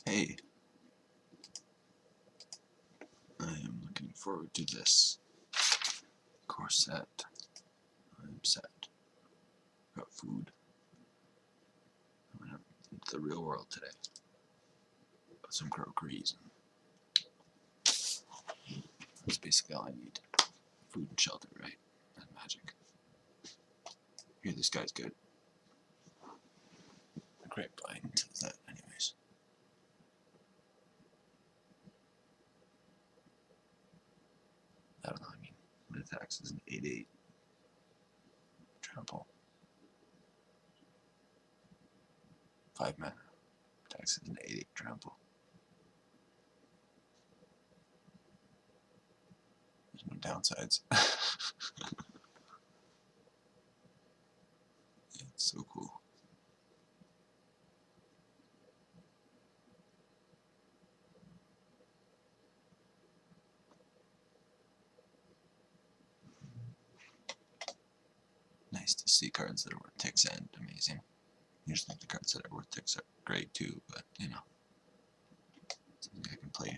Hey, I am looking forward to this course set. I'm set. Got food. I went out into the real world today. Got some groceries. That's basically all I need. Food and shelter, right? That's magic. Here, this guy's good. A grapevine says that, anyways. I don't know, I mean, what attacks is an 8-8 trample. 5 mana. Attacks is an 8-8 trample. There's no downsides. It's so cool. Nice to see cards that are worth ticks and amazing. Usually the cards that are worth ticks are great too, but you know, something I can play.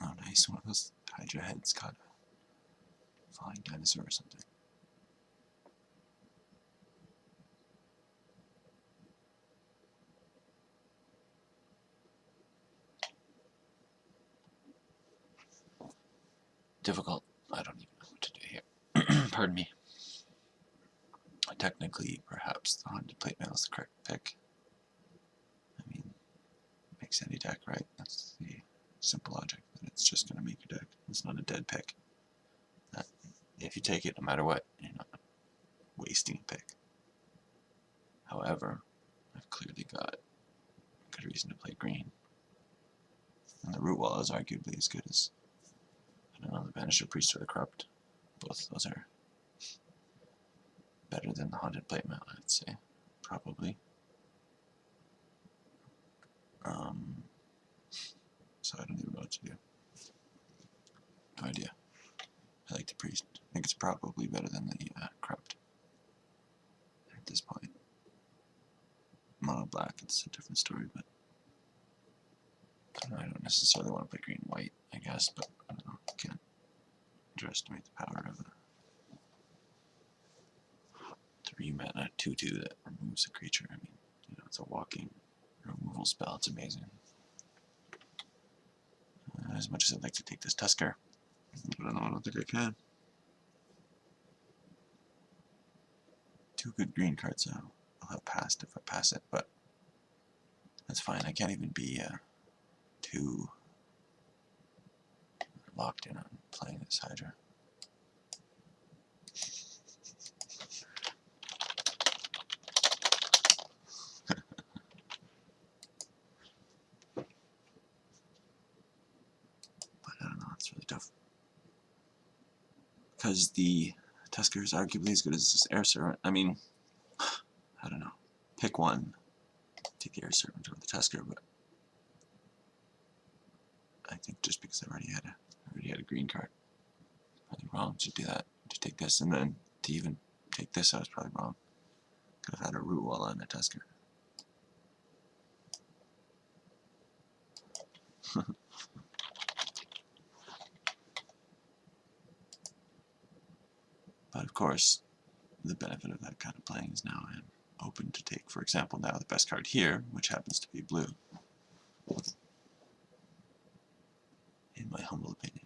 Oh nice, one of those Hydra heads caught a flying dinosaur or something. Difficult. I don't even know what to do here. Pardon me. Technically, perhaps the Haunted Plate Mail is the correct pick. I mean, makes any deck, right? That's the simple logic, that it's just going to make your deck. It's not a dead pick. That, if you take it, no matter what, you're not wasting a pick. However, I've clearly got a good reason to play green. And the Root Wall is arguably as good as, I don't know, the Banisher Priest or the Corrupt. Both of those are better than the Haunted Plate Mail, I'd say. Probably. So I don't even know what to do. No idea. I like the Priest. I think it's probably better than the Corrupt. At this point. Mono black, it's a different story, but I don't necessarily want to play green and white, I guess, but I don't know. I can't underestimate the power of a 3 mana 2/2 that removes a creature. I mean, you know, it's a walking removal spell. It's amazing. As much as I'd like to take this Tusker, but I don't think I can. 2 good green cards. I'll have passed if I pass it, but that's fine. I can't even be too locked in on playing this Hydra. It's really tough. Because the Tusker is arguably as good as this Air Servant. I mean, I don't know. Pick one. Take the Air Servant over the Tusker, but I think just because I already had a green card. Probably wrong to do that. To take this, and then to even take this, I was probably wrong. Could have had a Root Wall and a Tusker. But of course, the benefit of that kind of playing is now I am open to take, for example, now the best card here, which happens to be blue. In my humble opinion.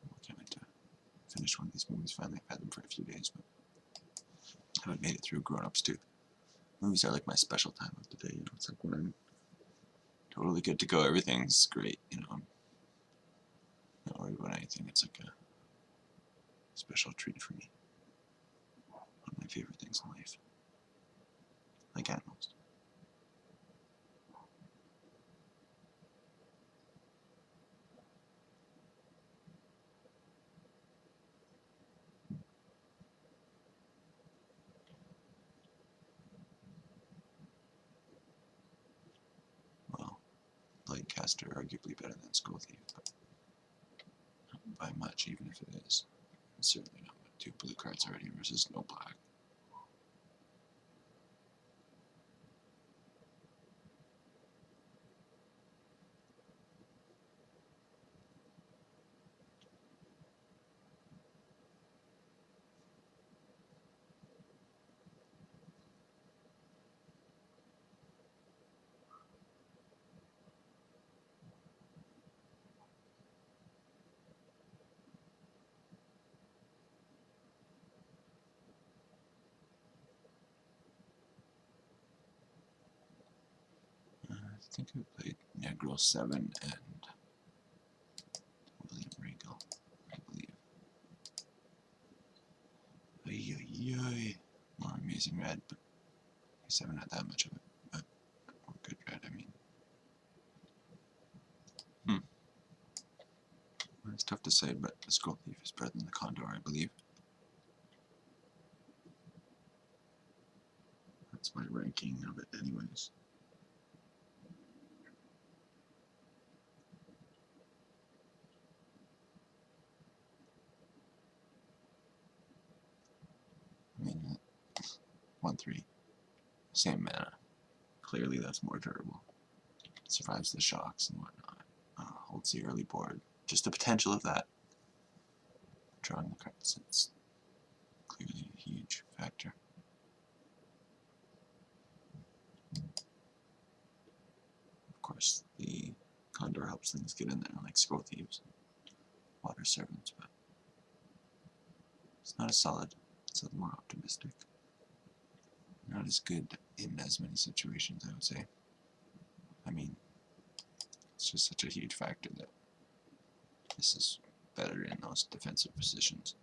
I can't wait to finish one of these movies finally. I've had them for a few days, but I haven't made it through grown-ups too. Movies are like my special time of the day, you know, it's like when I'm totally good to go, everything's great, you know, I'm not worried about anything, it's like a special treat for me. One of my favorite things in life. Like animals. Well, Lightcaster arguably better than Skull Thief, but not by much, even if it is. And certainly not with 2 blue cards already versus no black. I think we played Negro 7 and William Regal, I believe. Ay. More Amazing Red, but I guess I haven't had that much of it. But more good red, I mean. Well, it's tough to say, but the Skull Thief is better than the Condor, I believe. That's my ranking of it anyways. I mean, 1/3. Same mana. Clearly that's more durable. Survives the shocks and whatnot. Holds the early board. Just the potential of that. Drawing the cards, it's clearly a huge factor. Of course, the Condor helps things get in there, like Skull Thieves, Water Servants, but it's not as solid. It's a little more optimistic. Not as good in as many situations, I would say. I mean, it's just such a huge factor that this is better in those defensive positions.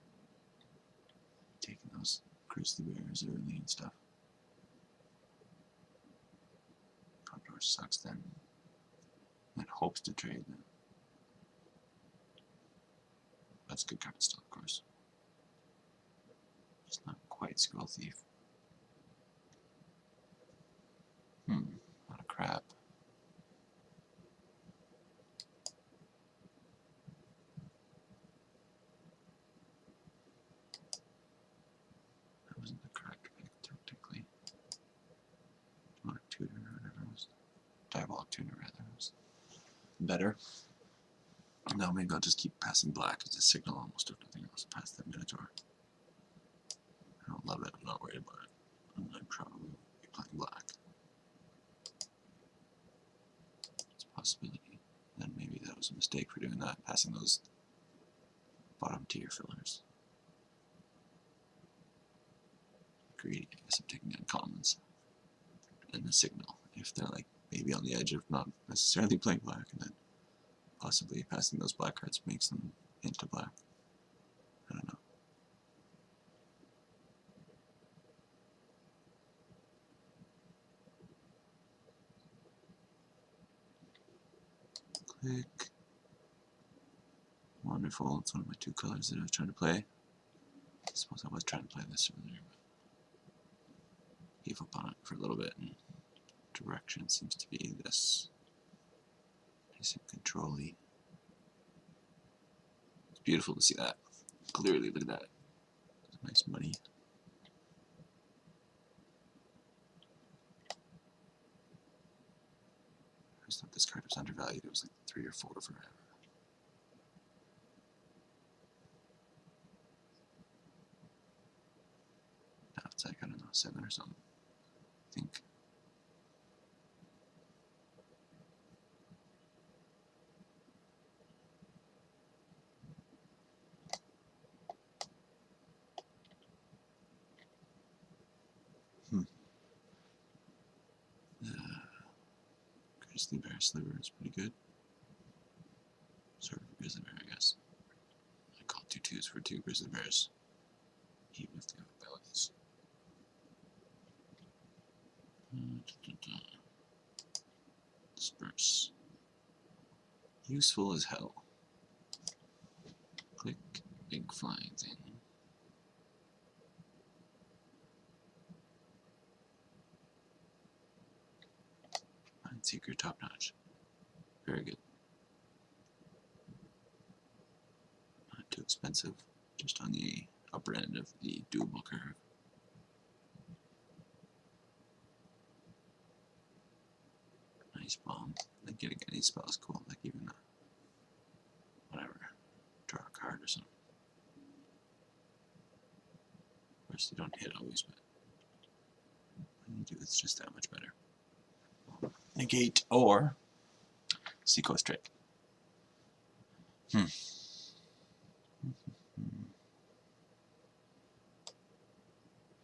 Taking those grizzly bears early and stuff. Condor sucks then. And hopes to trade them. That's a good card still, of course. Just not quite Skull Thief. A lot of crap. That wasn't the correct pick, technically. Demonic Tutor, or whatever it was. Diabolic Tutor, rather. Was better. No, maybe I'll just keep passing black as a signal almost if nothing else past that Minotaur. I don't love it, I'm not worried about it. I'd probably be playing black. It's a possibility. Then maybe that was a mistake for doing that, passing those bottom tier fillers. Greedy, I guess I'm taking uncommons. And the signal, if they're like maybe on the edge of not necessarily playing black, and then possibly passing those black cards makes them into black. I don't know. Click. Wonderful. It's one of my 2 colors that I was trying to play. I suppose I was trying to play this earlier, but gave up on it for a little bit, and direction seems to be this. Nice and control-y. It's beautiful to see that. Clearly, look at that. Nice money. I always thought this card was undervalued. It was like 3 or 4 forever. Now it's like, I don't know, 7 or something. I think. Grizzly Bear Sliver is pretty good. Sort of a Grizzly Bear, I guess. I call 2/2s for 2 Grizzly Bears, even if they have abilities. Disperse. Useful as hell. Click, big flying thing. Mind Seeker, top notch. Very good. Not too expensive, just on the upper end of the doable curve. Nice bomb. Like getting any spell is cool, like even whatever, draw a card or something. Of course, you don't hit always, but when you do, it's just that much better. Negate or Sequoia Drake.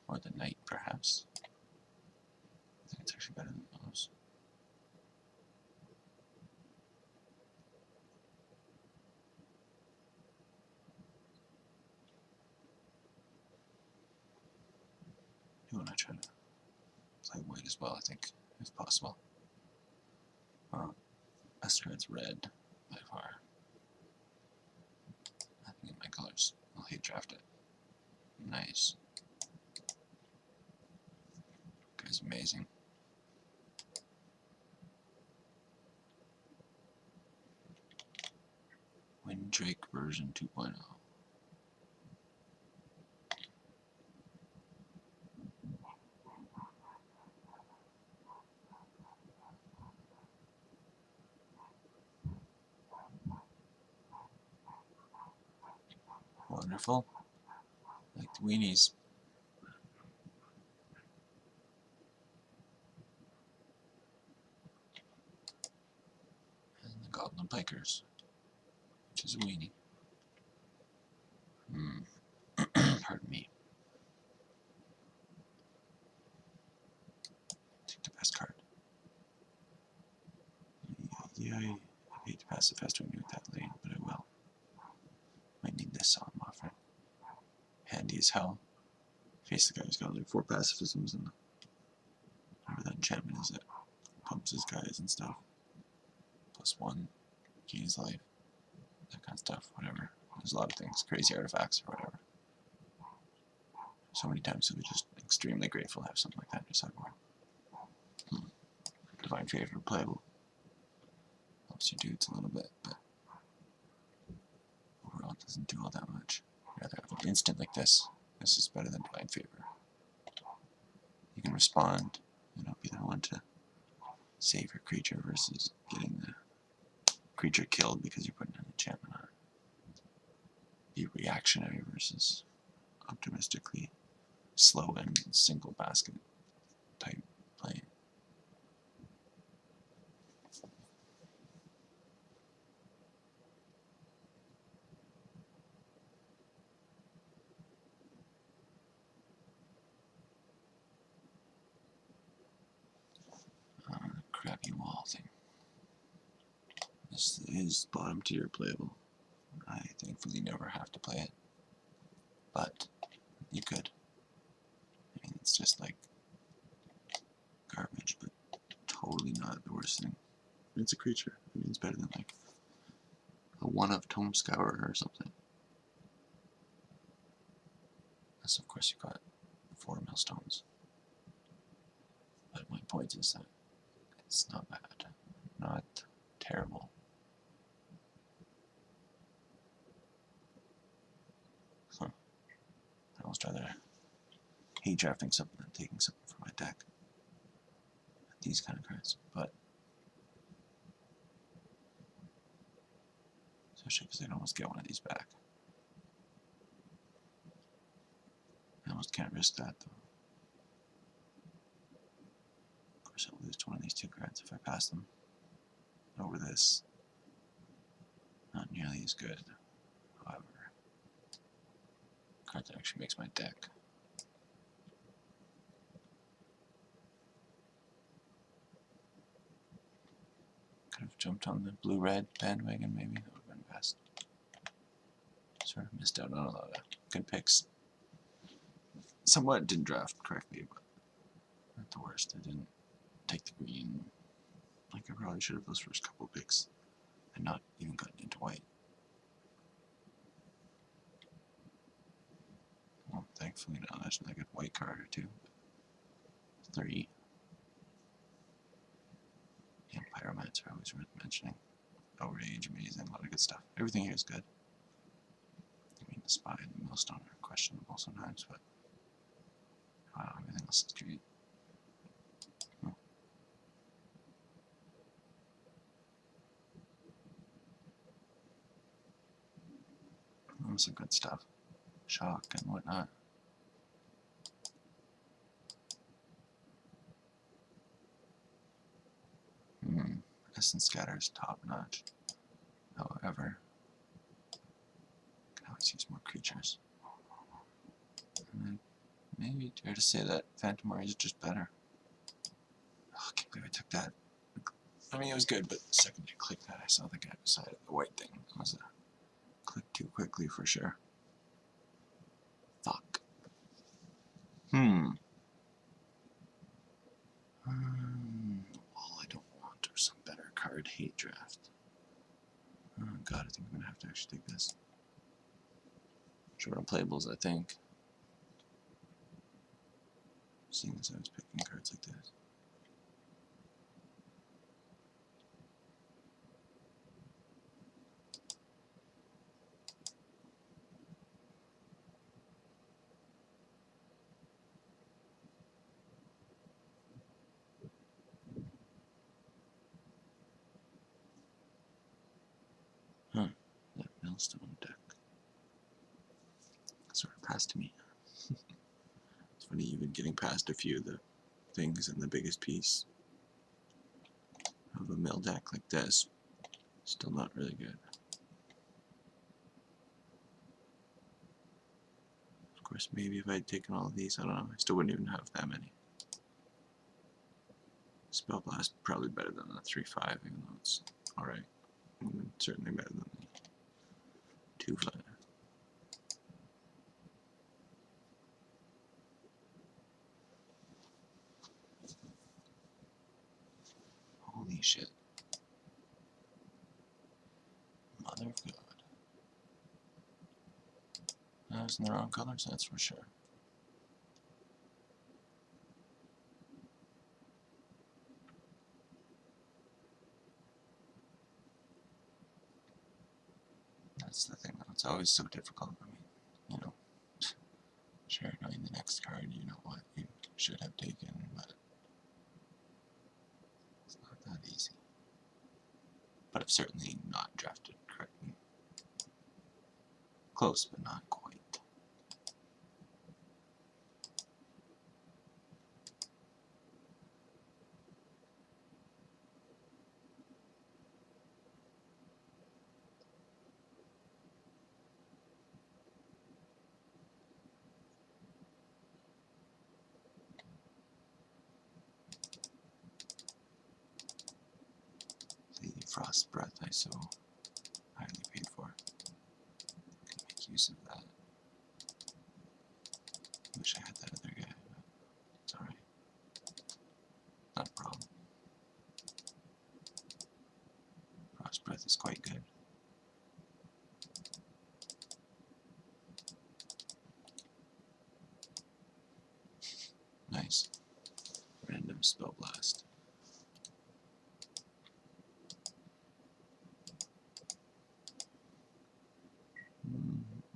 Or the Knight, perhaps. I think it's actually better than those. You want to try to play white as well, I think, if possible. Astrod's red by far. I think in my colors. I'll hate draft it. Nice. Guy's amazing. Windrake version 2.0. Wonderful. Like the weenies. And the Goblin Pikers, which is a weenie. Pardon me. Take the best card. Yeah, I hate to pass the fast wing with that lane, but I will. Might need this on my friend. Handy as hell. Face the guy who's got like 4 pacifisms and whatever that enchantment is that pumps his guys and stuff. +1, gains life, that kind of stuff, whatever. There's a lot of things, crazy artifacts or whatever. So many times I'll be just extremely grateful to have something like that in your sideboard. Divine Favor playable. Helps your dudes a little bit, but overall it doesn't do all that much. I'd rather have an instant like this. This is better than Divine Favor. You can respond, be the one to save your creature versus getting the creature killed because you're putting an enchantment on it. Be reactionary versus optimistically slow and single basket type playing. Crappy wall thing. This is bottom tier playable. I thankfully never have to play it, but you could. I mean, it's just like garbage, but totally not the worst thing. It's a creature. I mean, it's better than like a 1 of Tome Scourer or something. Unless, of course, you got 4 millstones. But my point is that it's not bad. Not terrible. I'd almost rather hate drafting something than taking something from my deck. These kind of cards, but especially because I'd almost get one of these back. I almost can't risk that though. Of course I'll lose to one of these 2 cards if I pass them over this. Not nearly as good, however. Card that actually makes my deck. Could have jumped on the blue-red bandwagon, maybe. That would have been best. Sort of missed out on a lot of good picks. Somewhat didn't draft correctly, but not the worst. I didn't take the green like I probably should have those first couple picks, and not even gotten into white. Well, thankfully not. That's like a white card or 2. 3. Yeah, Pyromancer always worth mentioning. outrage, amazing, a lot of good stuff. Everything here is good. I mean, the spy and the millstone are questionable sometimes, but everything else is great. Some good stuff. Shock and whatnot. Essence scatter is top notch. However, I can always use more creatures. And maybe dare to say that Phantom Warrior is just better. Oh, I can't believe I took that. I mean, it was good, but the second I clicked that, I saw the guy beside it, the white thing. It was a click too quickly for sure. Fuck. All I don't want or some better card. Hate draft. Oh god, I think I'm gonna have to actually take this. Short on playables, I think. Seeing as I was picking cards like this. Huh, that millstone deck sort of passed me. It's funny, even getting past a few of the things in the biggest piece of a mill deck like this, still not really good. Of course, maybe if I had taken all of these, I don't know, I still wouldn't even have that many. Spell Blast probably better than the 3/5, even though it's alright. Certainly better than the 2/5. Holy shit. Mother of God. I was in the wrong colors, that's for sure. That's the thing, though. It's always so difficult. I mean, you know, sure, knowing the next card, you know what you should have taken, but it's not that easy. But I've certainly not drafted correctly. Close, but not quite. The Frost Breath I so highly paid for. Can make use of that. Wish I had that other guy, but it's alright. Not a problem. Frost Breath is quite good. Nice. Random Spell Blast.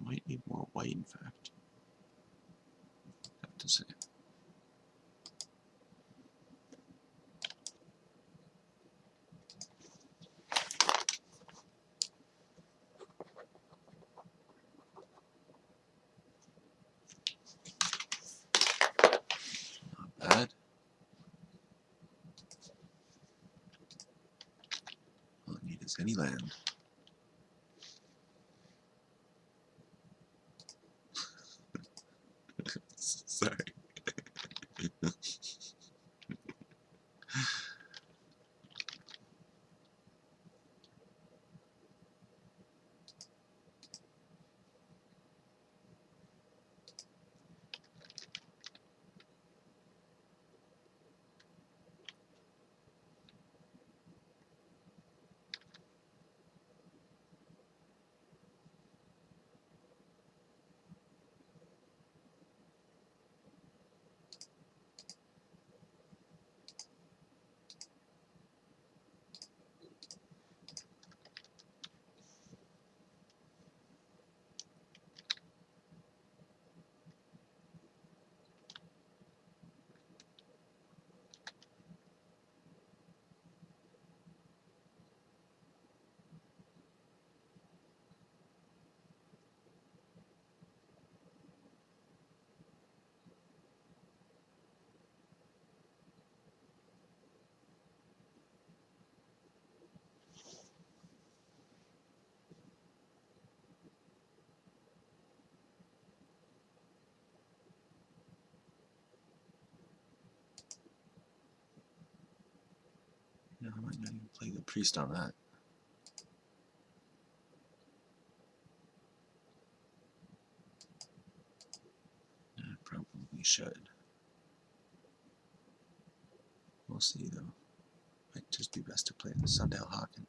Might need more white, in fact. I have to say. Not bad. All I need is any land. Sorry. I might not even play the priest on that. I probably should. We'll see though. Might just be best to play the Sundial Hawk and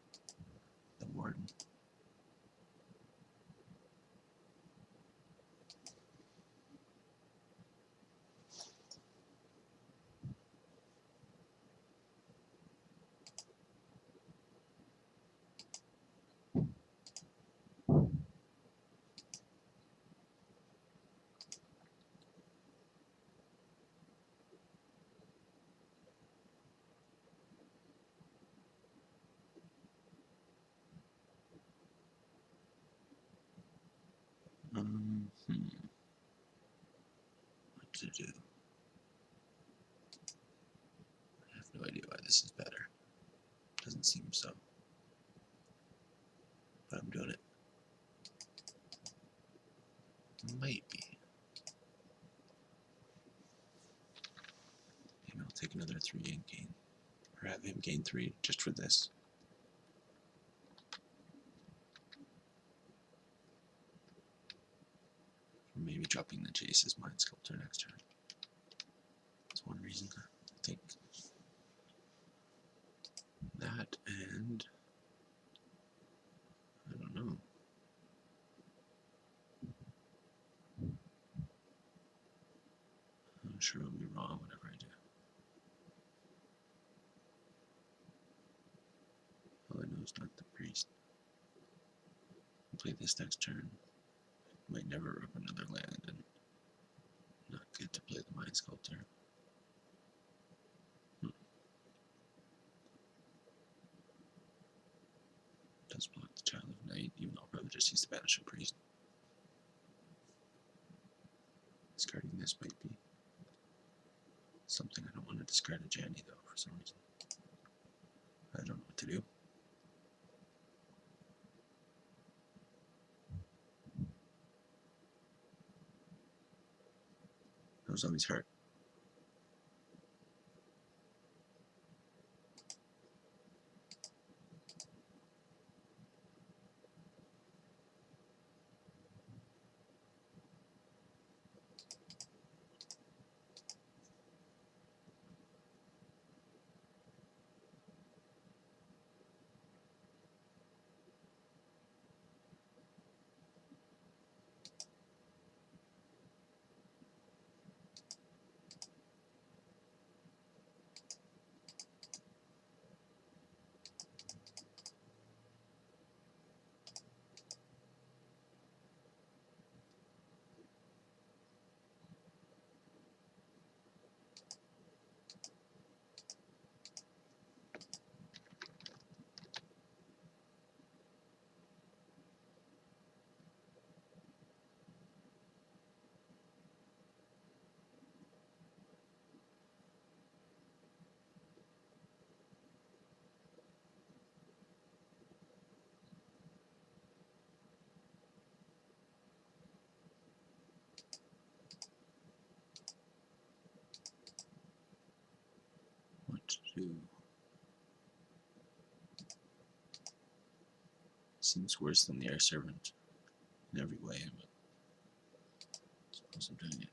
the Warden. What to do? I have no idea why this is better. Doesn't seem so. But I'm doing it. Might be. Maybe I'll take another 3 and gain. Or have him gain 3 just for this. Or maybe dropping the Jace's Mind Sculptor next turn. That's one reason, I think. That and I don't know. I'm sure I'll be wrong whatever I do. All I know is not the priest. I'll play this next turn. Might never rip another land and not get to play the Mind Sculptor. Does block the Child of Night, even though I'll probably just use the Banishing Priest. Discarding this might be something. I don't want to discard a Janny though for some reason. I don't know what to do. Those always hurt. What to do? Seems worse than the Air Servant in every way, but I suppose I'm doing it.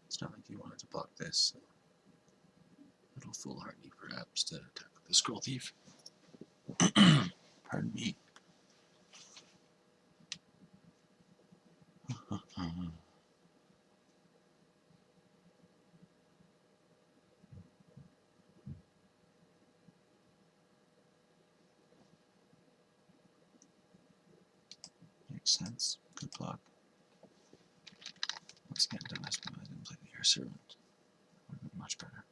It's not like he wanted to block this, so a little foolhardy perhaps to tackle the Scroll Thief. Pardon me. Makes sense. Good block. Once again, don't ask me why I didn't play the Air Servant. Would have been much better.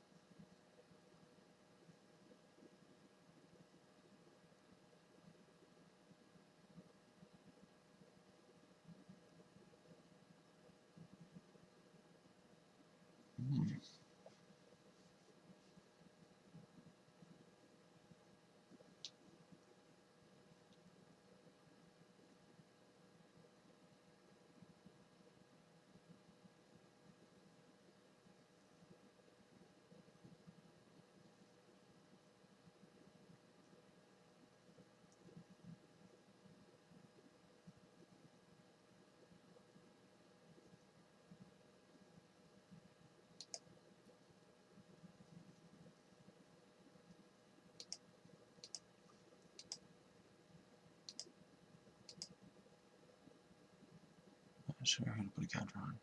Not sure how to put a counter on.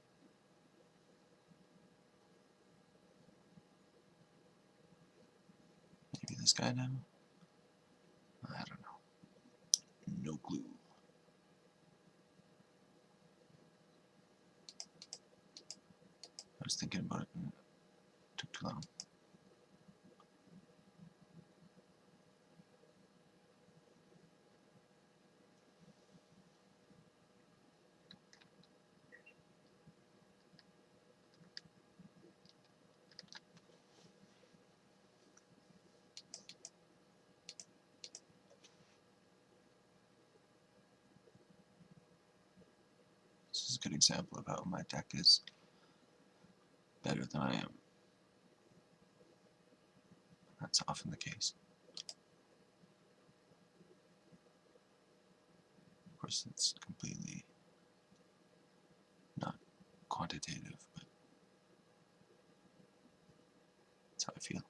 Maybe this guy now? I don't know. No clue. I was thinking about it and it took too long. This is a good example of how my deck is better than I am. That's often the case. Of course, it's completely not quantitative, but that's how I feel.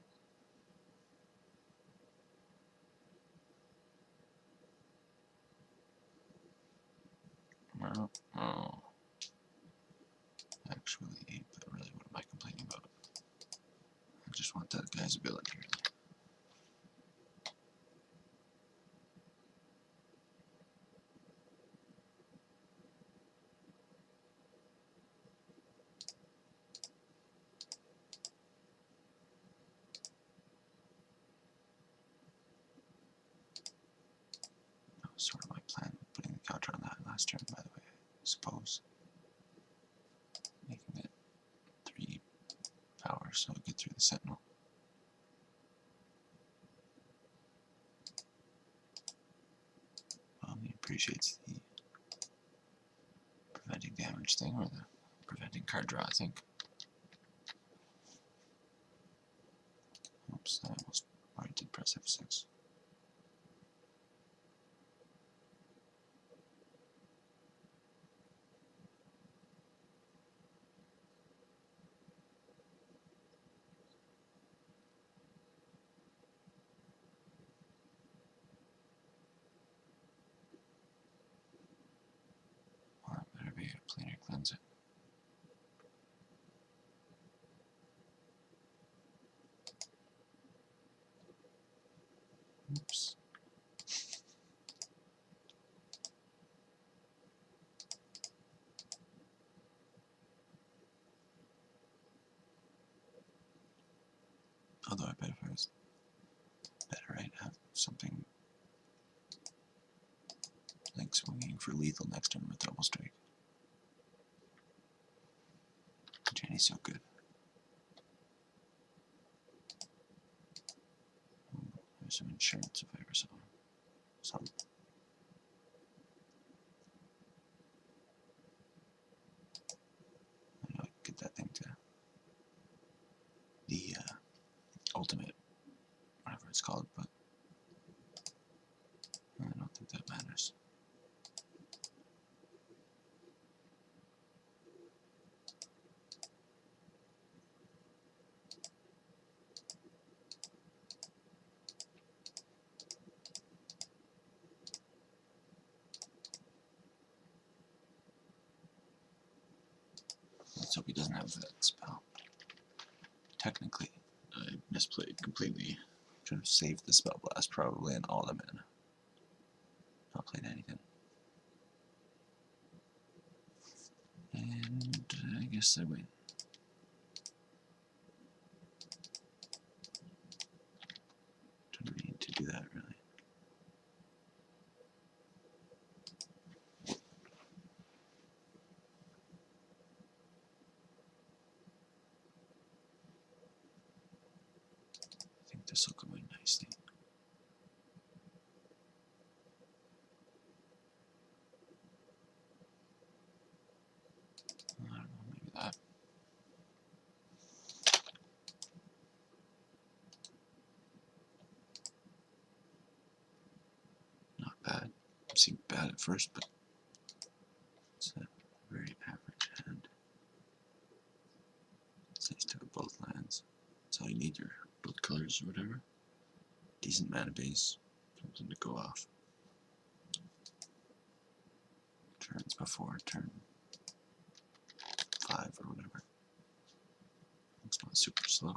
Well, oh. Actually, but really, what am I complaining about? I just want that guy's ability, really. That was sort of my plan, putting the counter on that last turn, by the way, I suppose. Making it 3 power so I get through the sentinel. Well, he appreciates the preventing damage thing, or the preventing card draw, I think. Oops, I almost already did press F6. Well, that better be a planar cleanse it. Oops. Although I bet if I was better, I'd have something like swinging for lethal next turn with double strike. Jenny's so good. Ooh, there's some insurance if I ever saw some. I know I could get that thing to the ultimate, whatever it's called, but I don't think that matters. Let's hope he doesn't have that spell. Technically, I misplayed completely. Should have saved the spell blast probably and all the mana. Not played anything. And I guess I win. Don't really need to do that, really. this will go in nicely. I don't know, maybe that. Not bad. It seemed bad at first, but it's a very average hand. It's nice to have both lands. That's all you need, your both colors or whatever. Decent mana base, something to go off. Turns before turn 5 or whatever. It's not super slow.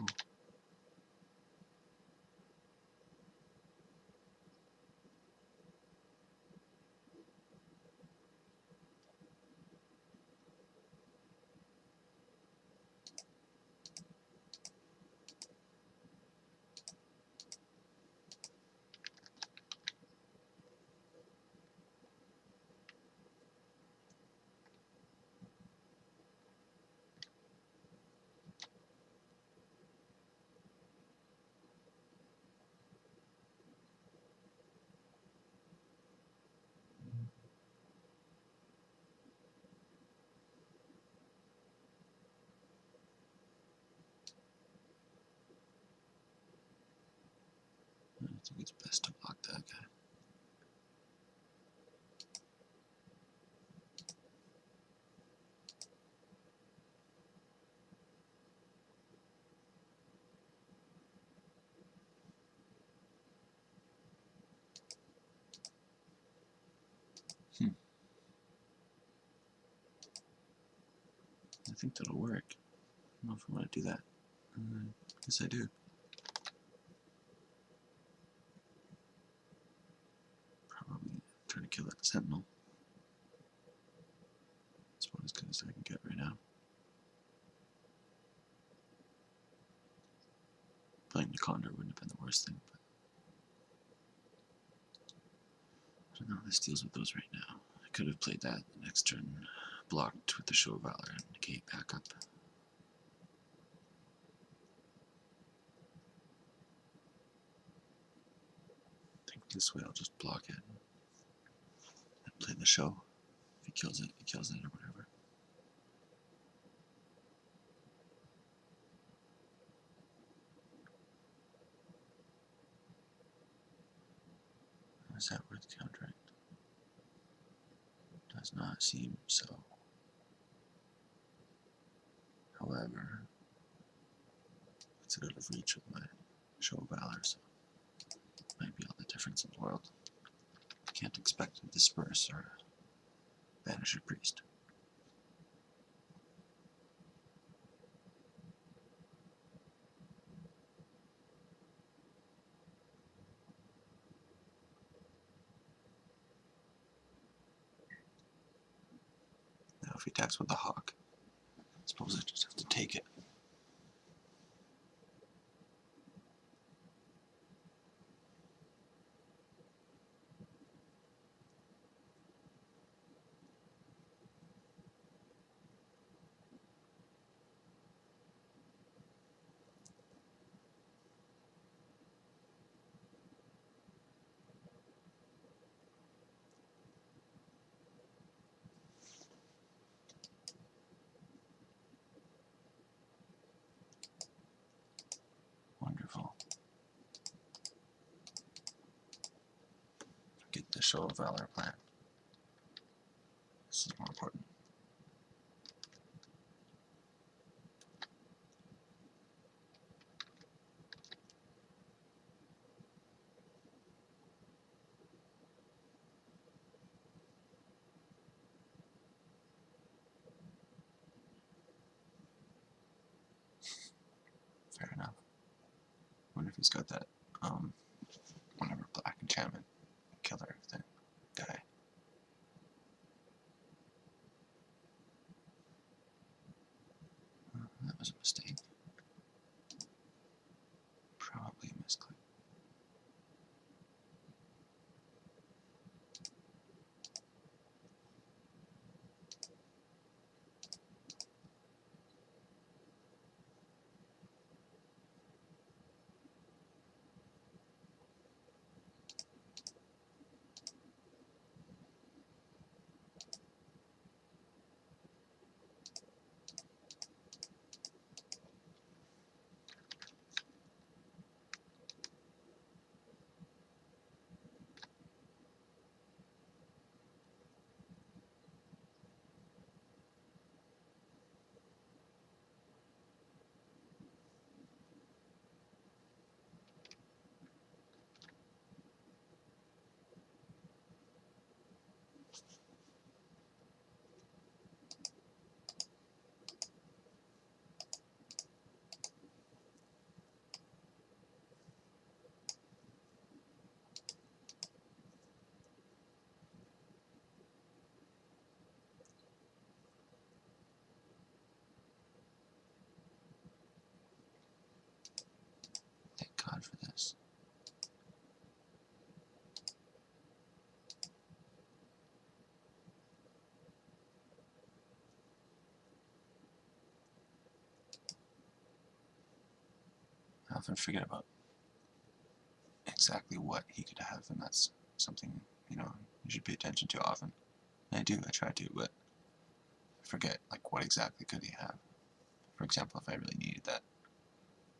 I think it's best to block that guy. I think that'll work. I don't know if I want to do that. Yes, I do. Probably try to kill that sentinel. That's about as good as I can get right now. Playing the Condor wouldn't have been the worst thing, but I don't know, this deals with those right now. I could have played that the next turn, blocked with the Show of Valor and negate back up. I think this way I'll just block it and play the show. If he kills it, he kills it or whatever. Is that worth counteract? Does not seem so. However, it's out of reach of my Show of Valor, so it might be all the difference in the world. Can't expect to disperse or banish a priest. Now if he attacks with the hawk, I suppose I just have to take it. Wonderful. Get the Show of Valor plan. This is more important. Fair enough. Wonder if he's got that, whatever, black enchantment killer thing guy. That was a mistake. Probably a misclick. this. I often forget about exactly what he could have, and that's something, you know, you should pay attention to often. And I do, I try to, but I forget, like, what exactly could he have. For example, if I really needed that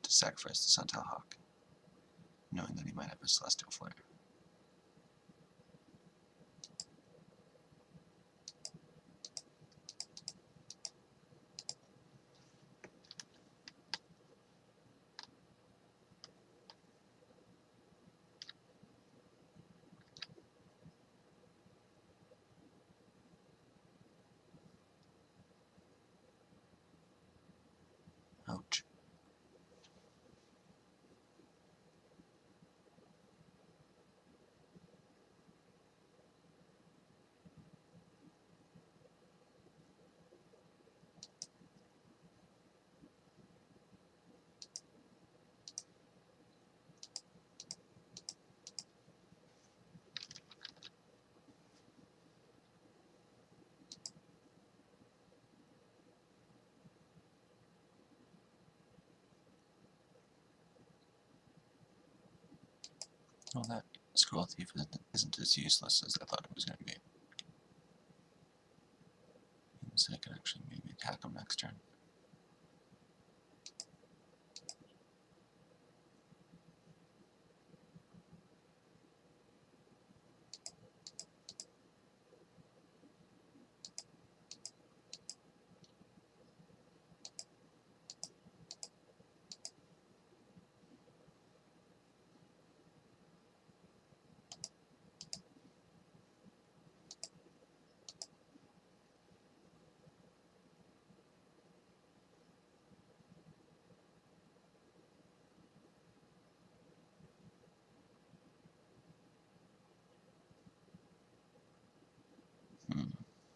to sacrifice the Suntail Hawk, knowing that he might have a Celestial Flare. Ouch. Well, that Scroll Thief isn't as useless as I thought it was going to be. So I can actually maybe attack him next turn.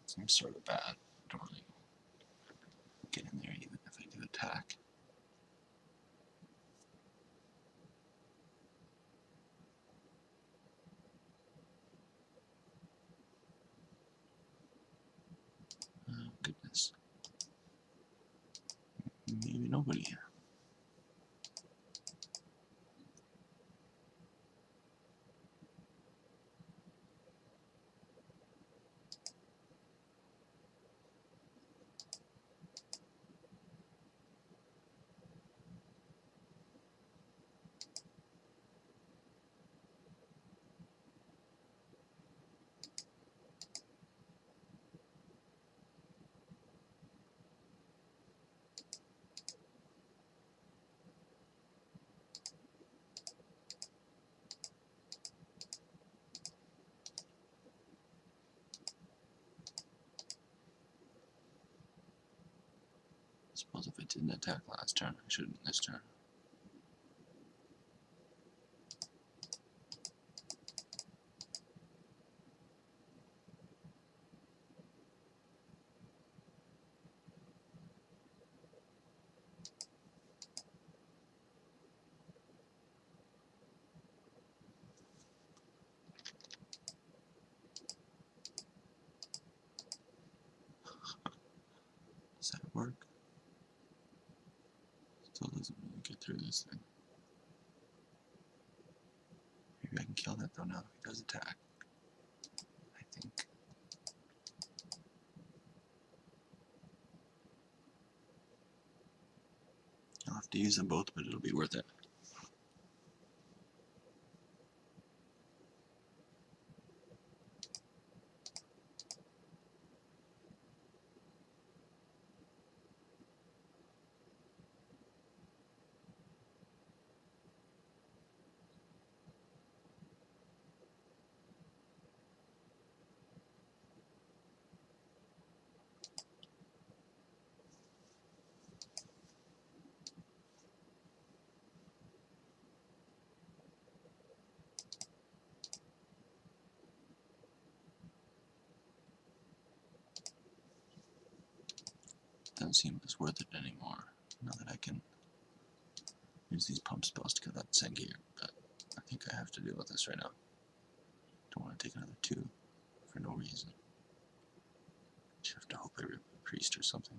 Seems sort of bad. I don't really get in there even if I do attack. Oh, goodness. Maybe nobody. I suppose if I didn't attack last turn, I shouldn't this turn. Does that work? Still doesn't really get through this thing. Maybe I can kill that though now if he does attack. I think. I'll have to use them both, but it'll be worth it. Doesn't seem as worth it anymore. Now that I can, use these pump spells to get that Sengi, but I think I have to deal with this right now. Don't want to take another 2 for no reason. Just have to hope I rip a priest or something.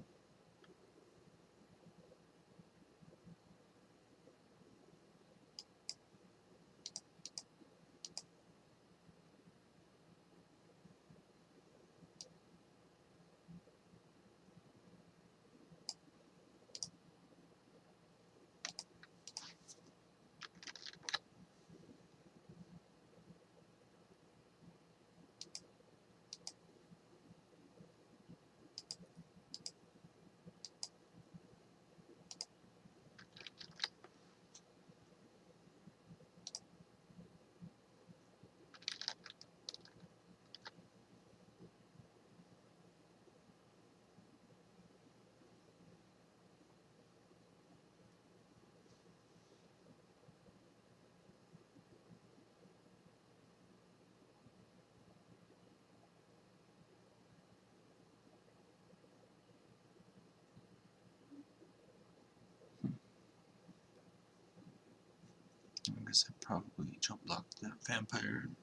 I guess I probably jump block the vampire and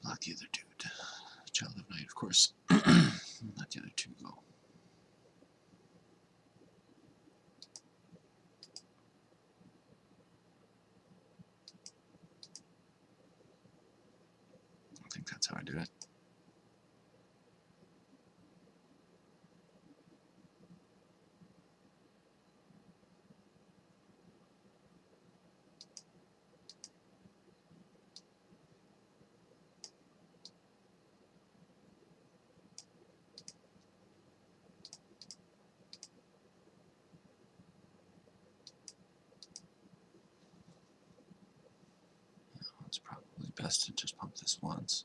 block the other dude. Child of Night, of course. Let the other 2 go. I think that's how I do it. It's probably best to just pump this once.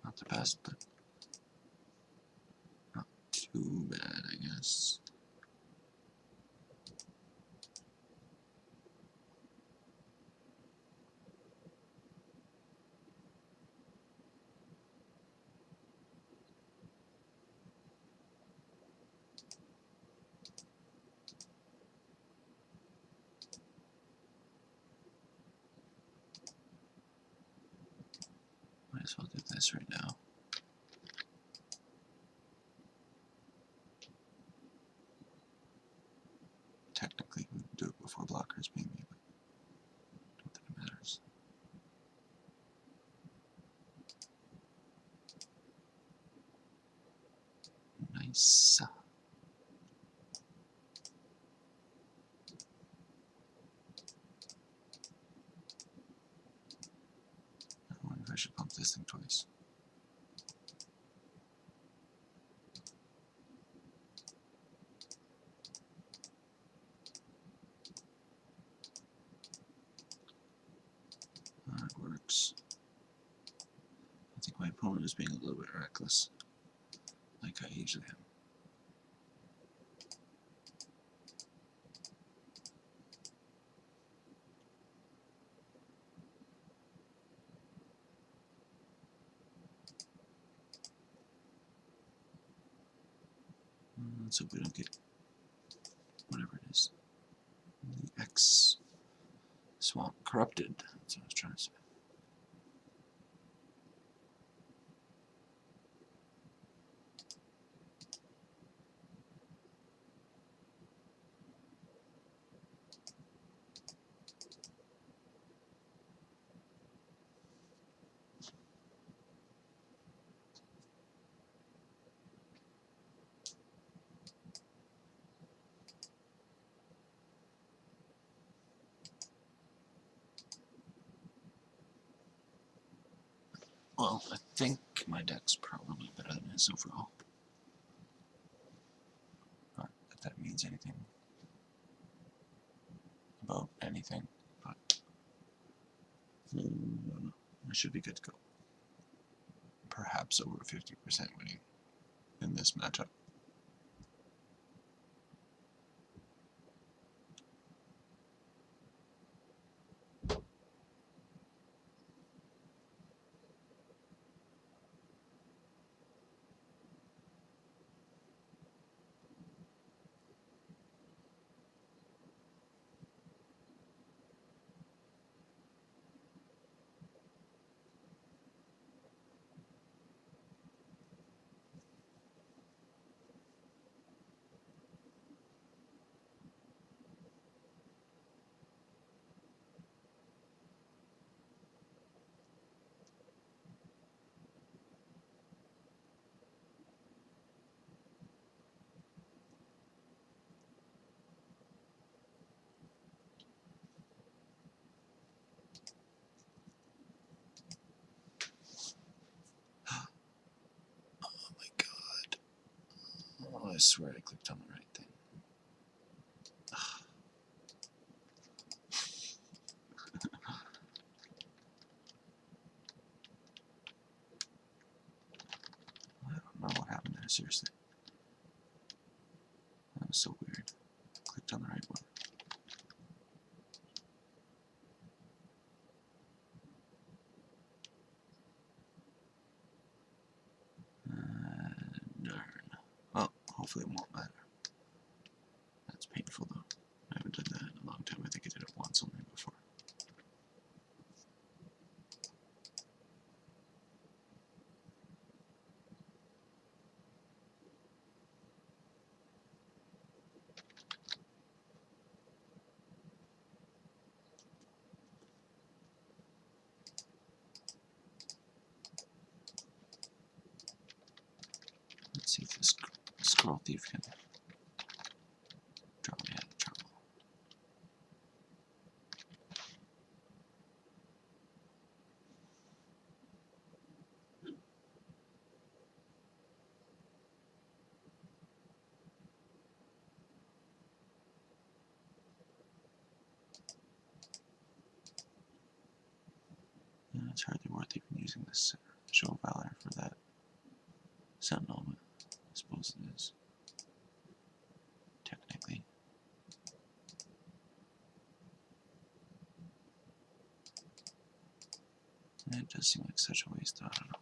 Not the best, but not too bad, I guess. Might as well do this right now. Technically, we would do it before blockers maybe, but I don't think it matters. Nice. I wonder if I should pump this thing twice. That works. I think my opponent is being a little bit reckless, like I usually am. Let's hope we don't get whatever it is. The X swamp corrupted. That's what I was trying to say. Well, I think my deck's probably better than his overall. Not that that means anything about anything, but I should be good to go. Perhaps over 50% winning in this matchup. swear I clicked on the right thing. I don't know what happened there, seriously. That was so weird. Clicked on the right one. Darn. Well, hopefully it won't matter. That's painful though. I haven't done that in a long time. I think I did it once only before. Let's see if this scroll thief can draw me out of trouble. Yeah, it's hardly worth even using this show of valor for that sentinel, but I suppose it is. Technically. And it does seem like such a waste, I don't know.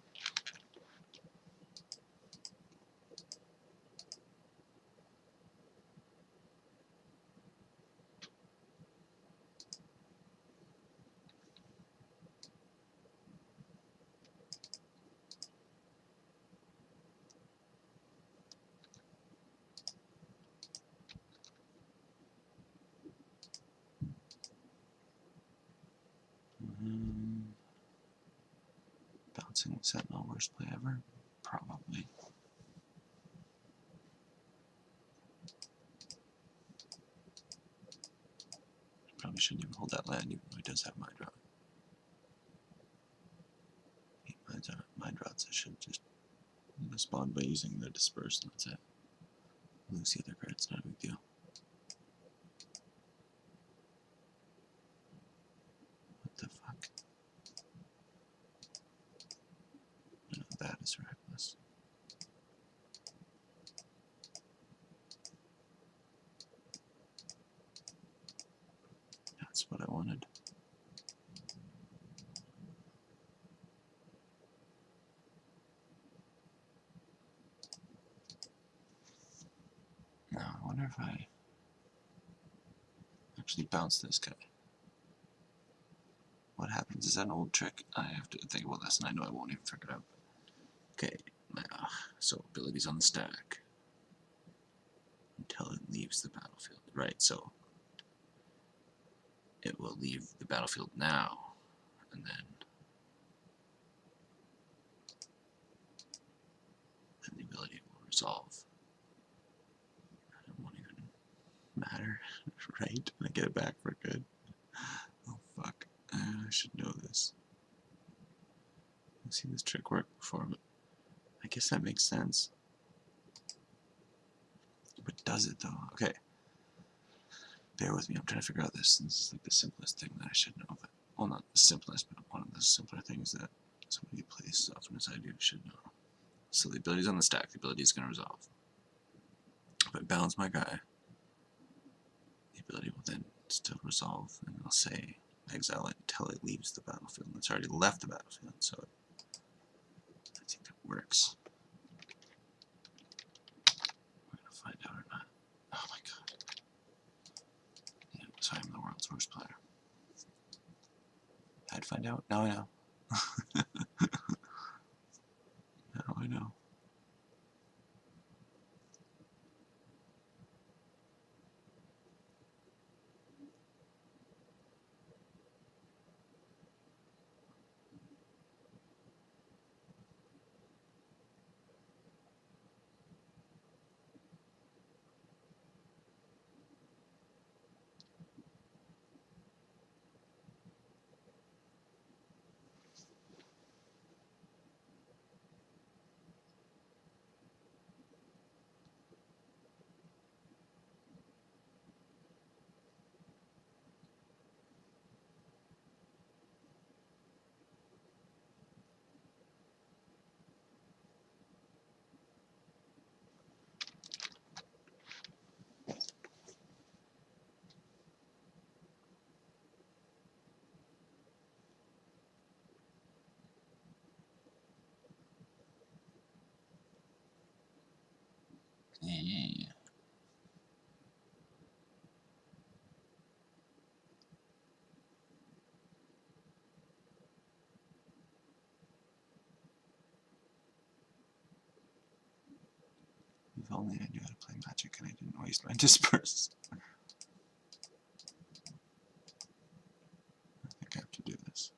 Bouncing sentinel, worst play ever? Probably. Probably shouldn't even hold that land, even though he does have mind rot. 8 mind rots. I should just respond by using the disperse, and that's it. Lose the other cards, not a big deal. What the fuck? No, that is reckless. That's what I wanted. Now, I wonder if I actually bounce this guy. What happens? Is that an old trick? I have to think about this, and I know I won't even figure it out. Okay, so abilities on the stack until it leaves the battlefield. Right, so it will leave the battlefield now, and then the ability will resolve. It won't even matter, right? And I get it back for good. Oh fuck, I should know this. I've seen this trick work before, but I guess that makes sense. But does it though? Okay. Bear with me, I'm trying to figure out this. This is like the simplest thing that I should know. But, well, not the simplest, but one of the simpler things that somebody who plays as often as I do should know. So the ability's on the stack, the ability is going to resolve. If I balance my guy, the ability will then still resolve, and I'll say exile it until it leaves the battlefield. And it's already left the battlefield, so I think that works. We're going to find out or not. Oh my god. Yeah, so I'm the world's worst player. I'd find out. Now I know. Now I know. Yeah. If only I knew how to play Magic and I didn't waste my disperse. I think I have to do this.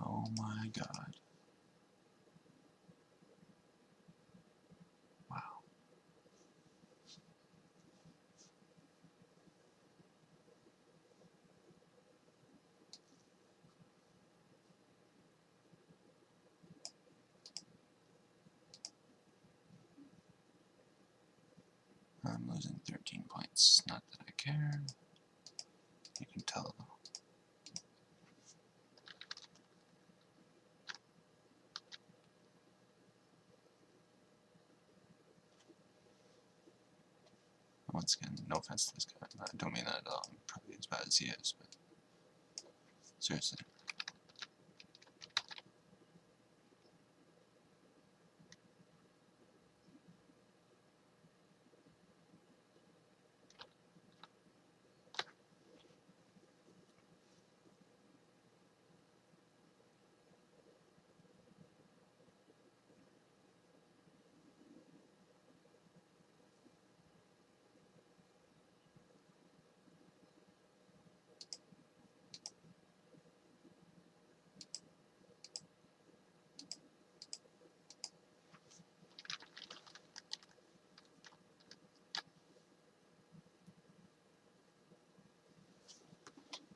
Oh my god. Wow. I'm losing 13 points. Not that I care. You can tell. Once again, no offense to this guy. I don't mean that at all. I'm probably as bad as he is, but seriously.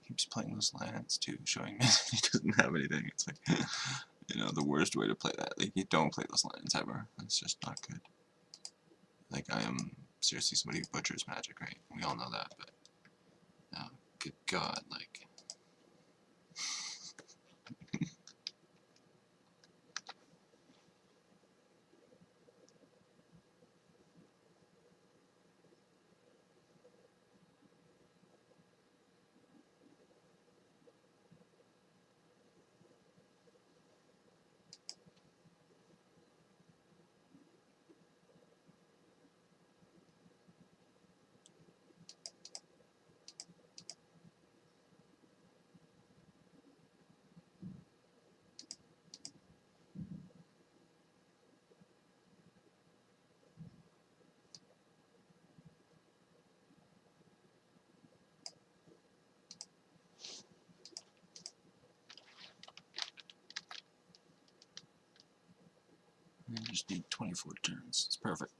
Keeps playing those lands too, showing me he doesn't have anything. It's like, you know, the worst way to play that. Like, you don't play those lands ever. It's just not good. Like, I am seriously somebody who butchers Magic, right? We all know that, but oh, good God, like. I just need 24 turns. It's perfect.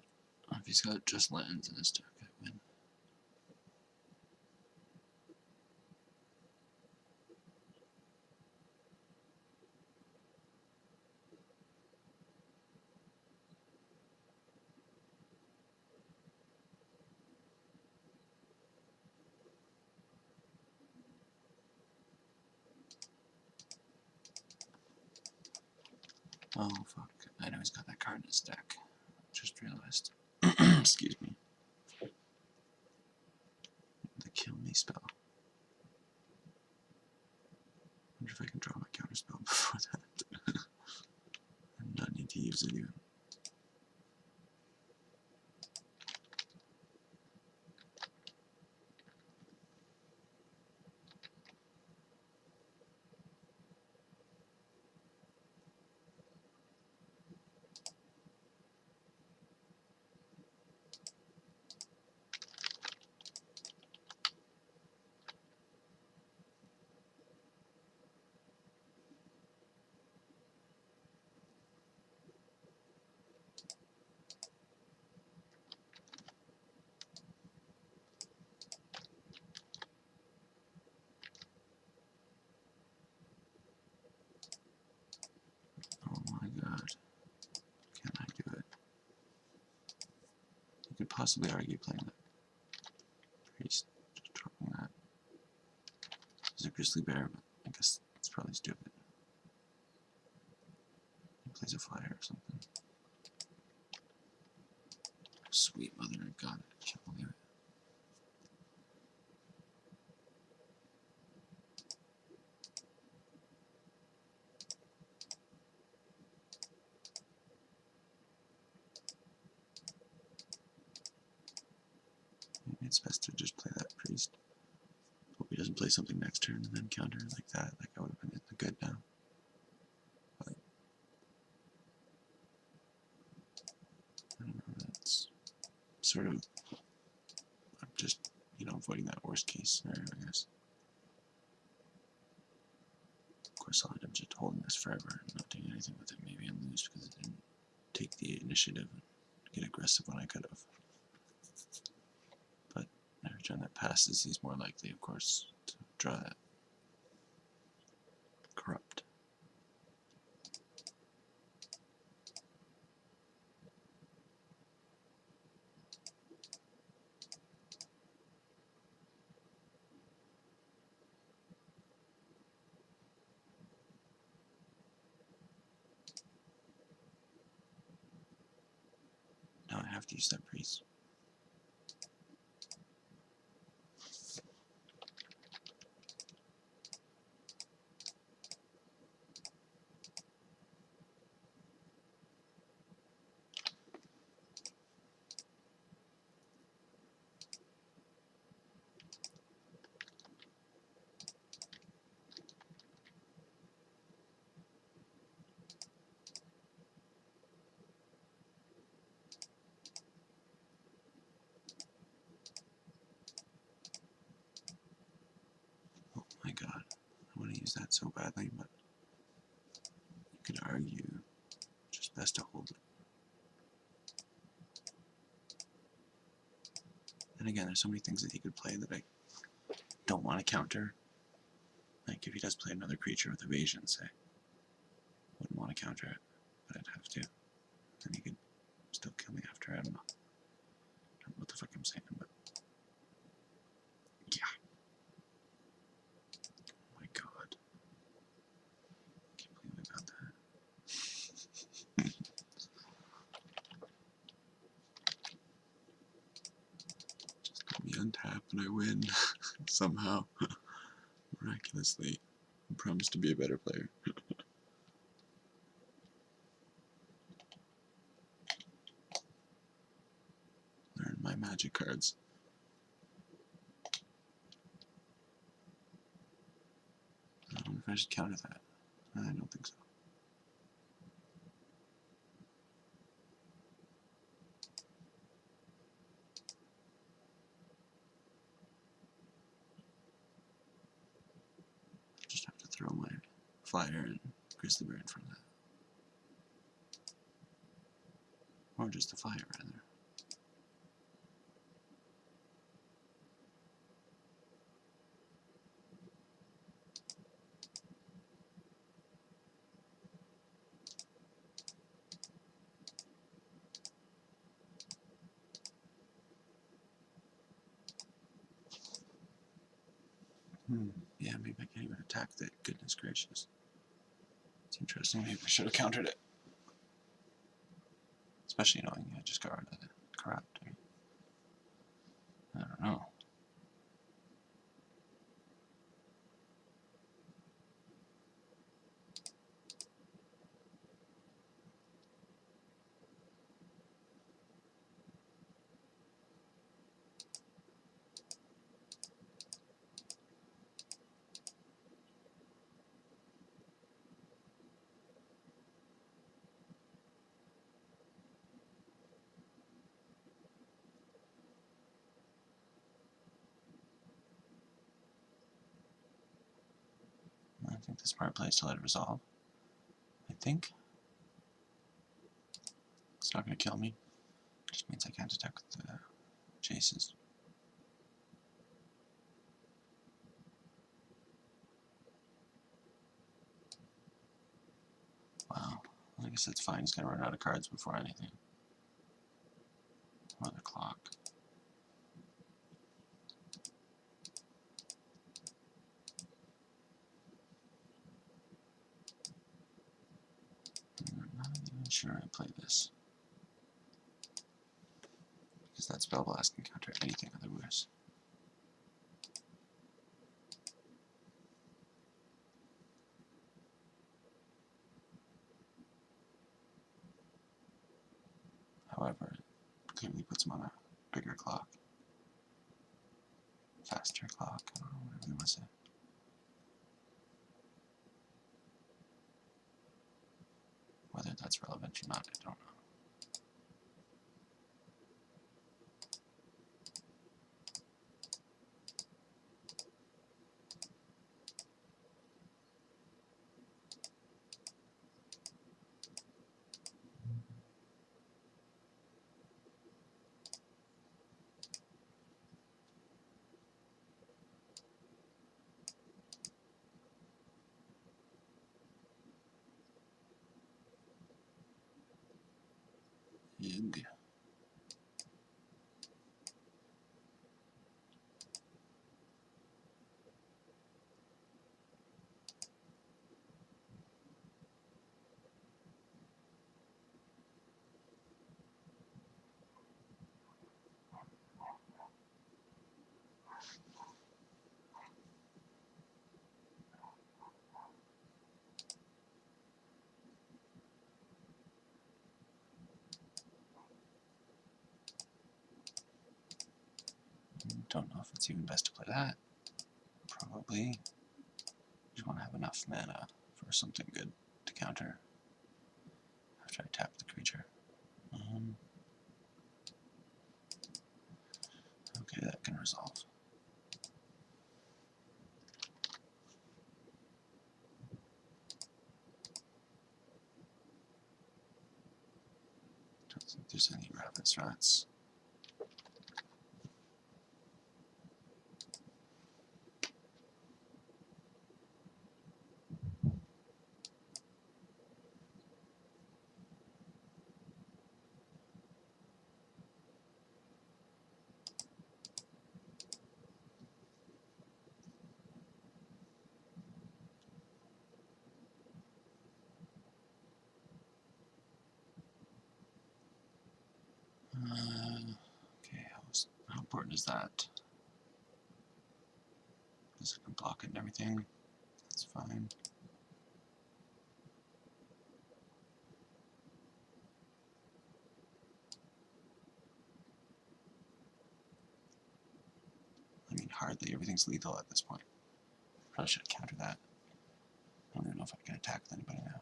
If he's got just lands in his deck, I win. Oh, fuck. I know he's got that card in his deck. Just realized. Excuse me. The kill me spell. Wonder if I can draw my counter spell before that. I do not need to use it even. possibly argue playing that priest, just dropping that. There's a grizzly bear, but I guess it's probably stupid. He plays a flyer or something. Sweet mother of God, I can't believe it. Maybe it's best to just play that priest. Hope he doesn't play something next turn and then counter like that. Like I would have been in the good now. But I don't know. That's sort of, I'm just, avoiding that worst case scenario, I guess. Of course, I'll end up just holding this forever and not doing anything with it, maybe, and lose because it didn't take the initiative and get aggressive when I could have. But every turn that passes, he's more likely, of course, to draw that corrupt. Now I have to use that priest. Oh my god, I want to use that so badly, but you could argue just best to hold it. And again, there's so many things that he could play that I don't want to counter. Like if he does play another creature with evasion, say, wouldn't want to counter it, but I'd have to. Then he could still kill me after. I don't know. I don't know what the fuck I'm saying, but yeah. Oh my god. I can't believe I got that. Just let me untap and I win somehow. Miraculously. I promise to be a better player. Learn my magic cards. I don't know if I should counter that. I don't think so. Just have to throw my flyer and grizzly bear in front of that. Or just the flyer, rather. Yeah, maybe I can't even attack that. Goodness gracious. It's interesting. Maybe I should have countered it. Especially knowing I just got rid of the corrupt. I don't know. I think the smart play is to let it resolve. I think. It's not going to kill me. It just means I can't attack with the chases. Wow. I guess that's fine. He's going to run out of cards before anything. Another clock. I'm not even sure I play this, because that spell blast can counter anything otherwise. However, it clearly puts him on a bigger clock. Faster clock, I don't know, whatever you want to say. Whether that's relevant or not, I don't know. Ugh. Don't know if it's even best to play that. Probably. You want to have enough mana for something good to counter after I tap the creature. Okay, that can resolve. Don't think there's any rabbits, rats. Okay, how important is that? Because it can block it and everything. That's fine. I mean, hardly everything's lethal at this point. Probably should counter that. I don't even know if I can attack with anybody now.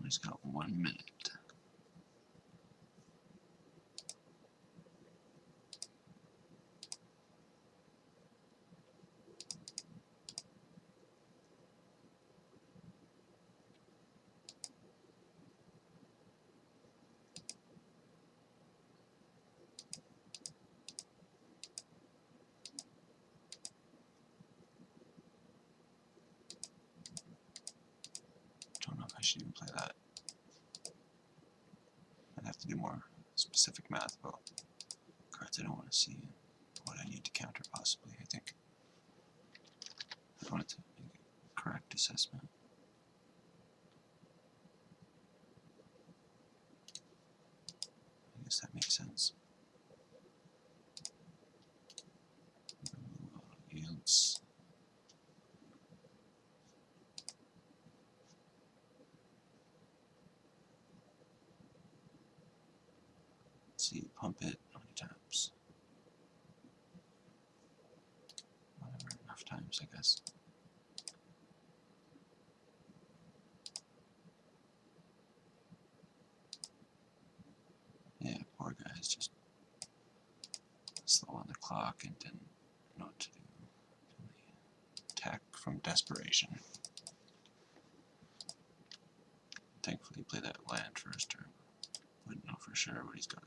He's got 1 minute. Don't know if I should even play that. I'd have to do more specific math about cards I don't want to see and what I need to counter possibly, I think. I want it to make a correct assessment. I guess that makes sense. Yields. see, pump it, how many times? Whatever, enough times, I guess. Yeah, poor guy's just slow on the clock and didn't know what to do. Attack from desperation. Thankfully, play that land first, or wouldn't know for sure what he's got.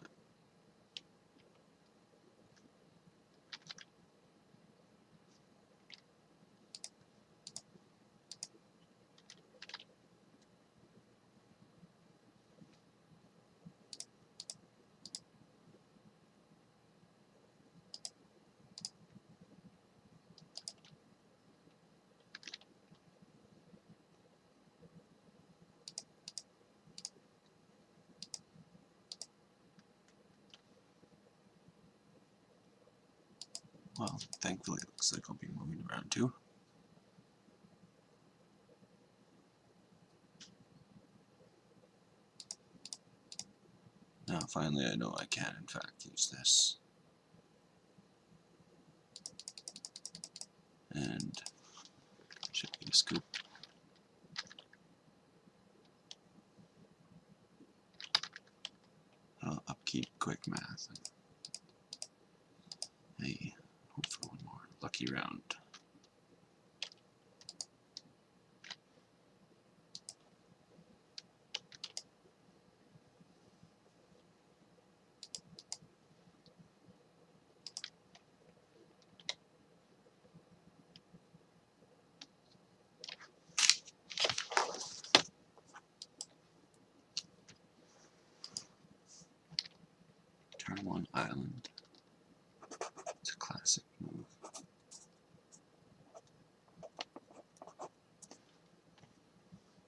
Well, thankfully it looks like I'll be moving around too. Now finally I know I can in fact use this. And should be a scoop. I'll upkeep quick math. Hey, hope for one more lucky round. Turn 1 island. It's a classic move.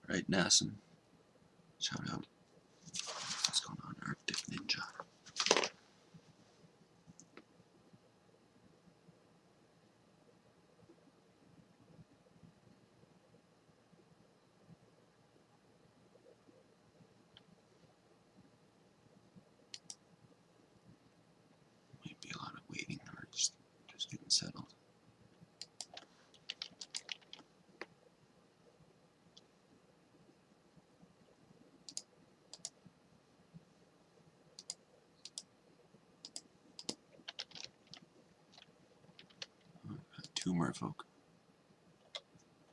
Right, Nassim. Shout out. What's going on, Arctic Ninja? Might be a lot of waiting or just getting settled. Two merfolk.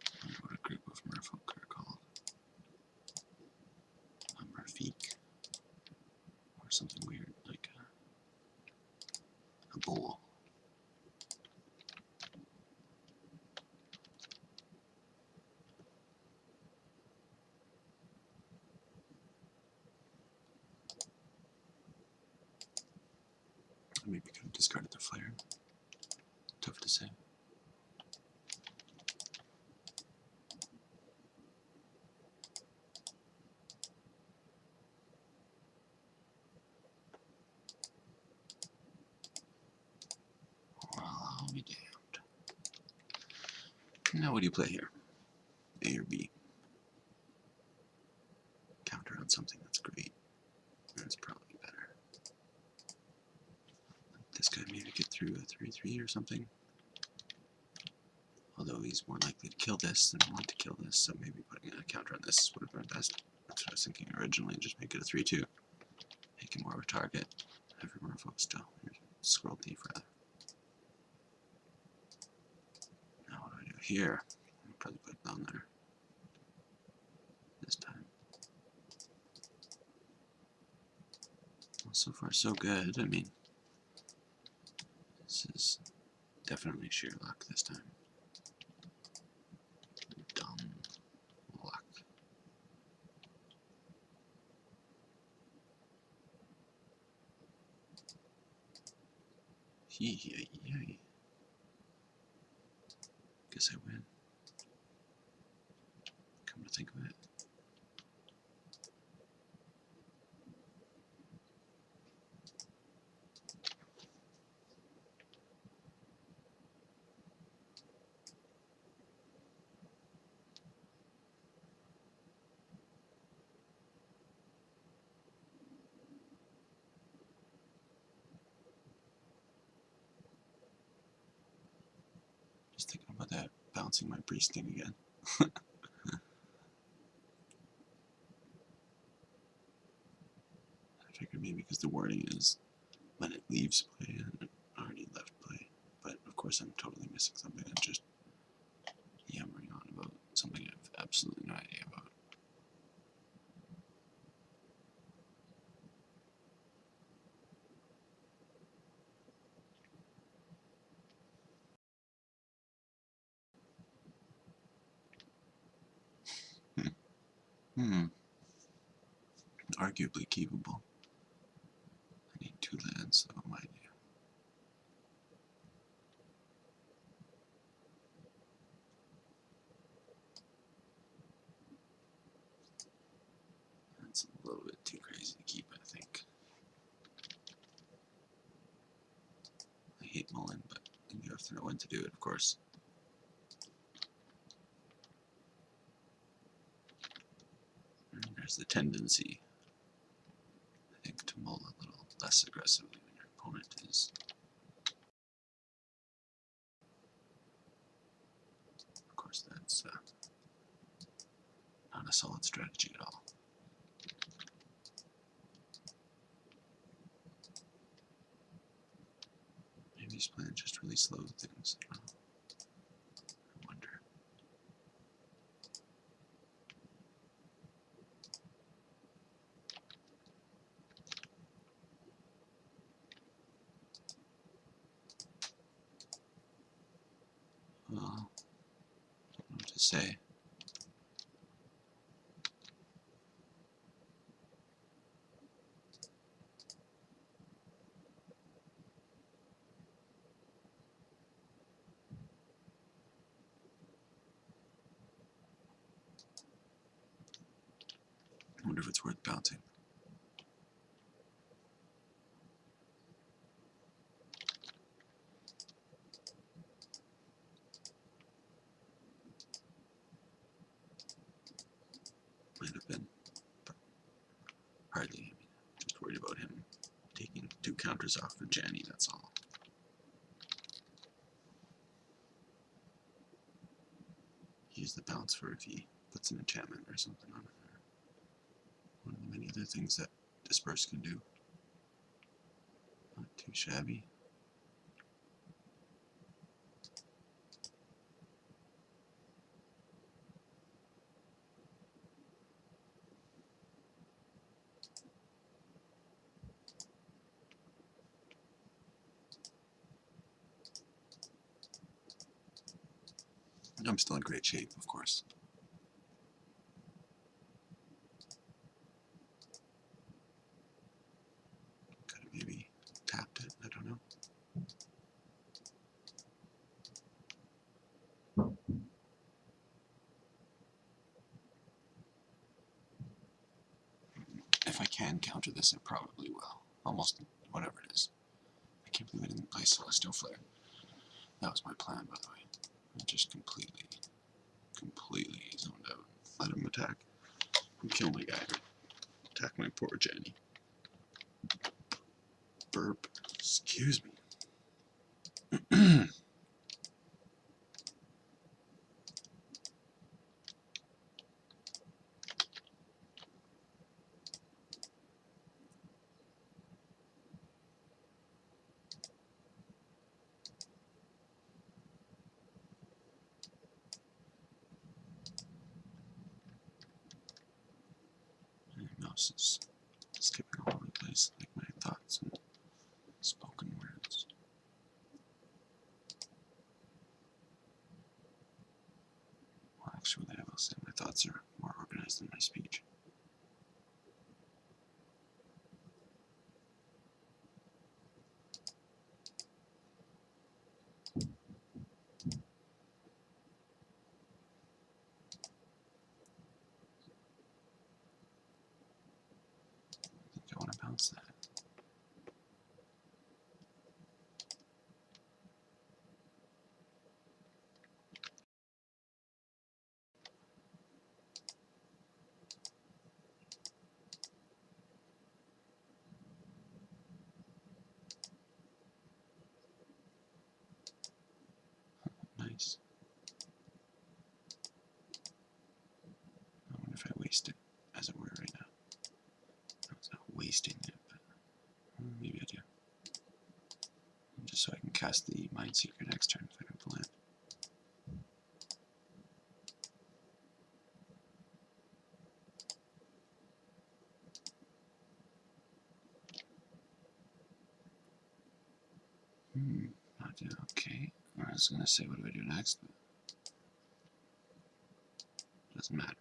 I wonder what a group of merfolk are called. A merfolk. Or something weird like a bull. Maybe could have discarded the flare. Tough to say. Well, I'll be damned. Now what do you play here? A or B? Counter on something that's great. That's probably better. This guy maybe get through a 3-3 or something. Although he's more likely to kill this than want to kill this, so maybe putting a counter on this would have been best. That's what I was thinking originally, just make it a 3-2. Make him more of a target. Have your merfolk still. Here's scroll thief rather. Now what do I do here? I'll probably put it down there. This time. Well, so far so good. I mean, this is definitely sheer luck this time. Dumb luck. Yee. Guess I win. Come to think of it. Just thinking about that, bouncing my priest thing again. I figured maybe because the wording is when it leaves play and it already left play. But of course I'm totally missing something. I'm just yammering on about something I have absolutely no idea about. Arguably keepable. I need 2 lands, so my idea. That's a little bit too crazy to keep, I think. I hate mulling, but you have to know when to do it, of course. And there's the tendency, I think, to mull a little less aggressively when your opponent is. Of course, that's not a solid strategy at all. Maybe he's playing just really slow things. I don't know. I wonder. Well, I don't know what to say. I wonder if it's worth bouncing. Might have been. But hardly. I mean, just worried about him taking 2 counters off for Janny, that's all. Use the bounce for if he puts an enchantment or something on it. Or one of the many other things that Disperse can do. Not too shabby. I'm still in great shape, of course. Could have maybe tapped it, I don't know. If I can counter this, I probably will. Almost whatever it is. I can't believe I didn't play Celestial Flare. That was my plan, by the way. I just completely zoned out. Let him attack. And kill my guy. Attack my poor Jenny. Burp. Excuse me. My mouse is skipping all over the place, like my thoughts and spoken words. Well, actually, I will say my thoughts are more organized than my speech. I think I want to bounce that. Nice. waste it, as it were, right now. It's not wasting it, but maybe I do. Just so I can cast the Mind Seeker next turn if I don't plan. Okay. I was going to say, what do I do next? But doesn't matter.